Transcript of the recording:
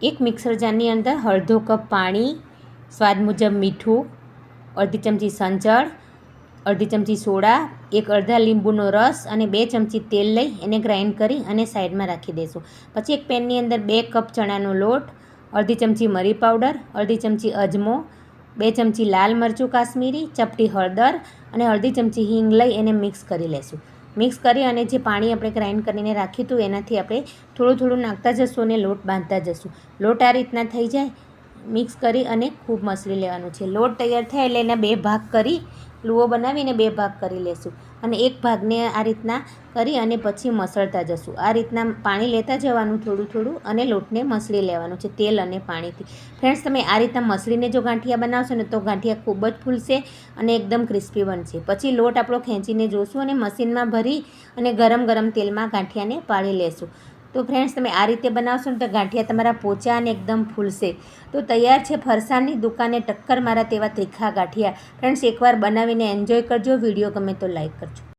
એક મિક્સર જારની અંદર અડધો કપ પાણી, સ્વાદ મુજબ મીઠું, અડધી ચમચી સંચળ, અડધી ચમચી સોડા, એક અડધા લીંબુનો રસ અને 2 ચમચી તેલ લઈ એને ગ્રાઇન્ડ કરી અને સાઈડમાં રાખી દઈશું. પછી એક પેનની અંદર 2 કપ ચણાનો લોટ, અડધી ચમચી મરી પાવડર, અડધી ચમચી અજમો, 2 ચમચી લાલ મરચું કાશ્મીરી, ચપટી હળદર અને અડધી ચમચી હિંગ લઈ એને મિક્સ કરી લેશું. મિક્સ કરી અને જે પાણી આપણે ગ્રાઇન્ડ કરીને રાખ્યું હતું એનાથી આપણે થોડું થોડું નાખતા જશું અને લોટ બાંધતા જશું. લોટ આ રીતના થઈ જાય મિક્સ કરી અને ખૂબ મસળી લેવાનું છે. લોટ તૈયાર થાય એટલે એના 2 ભાગ કરી લુઓ બનાવીને 2 ભાગ કરી લેશું અને એક ભાગને આ રીતના કરી અને પછી મસળતા જશું. આ રીતના પાણી લેતા જવાનું થોડું થોડું અને લોટને મસળી લેવાનું છે તેલ અને પાણીથી. ફ્રેન્ડ્સ, તમે આ રીતના મસળીને જો ગાંઠિયા બનાવશો ને તો ગાંઠિયા ખૂબ જ ફૂલશે અને એકદમ ક્રિસ્પી બનશે. પછી લોટ આપણો ખેંચીને જોશું અને મશીનમાં ભરી અને ગરમ ગરમ તેલમાં ગાંઠિયાને પાડી લેશું. તો ફ્રેન્ડ્સ, તમે આ રીતે બનાવશો ને તો ગાંઠિયા તમારા પોચા અને એકદમ ફૂલશે. તો તૈયાર છે ફરસાણની દુકાને ટક્કર મારા તેવા તીખા ગાંઠિયા. ફ્રેન્ડ્સ, એકવાર બનાવીને એન્જોય કરજો. વિડીયો ગમે તો લાઈક કરજો.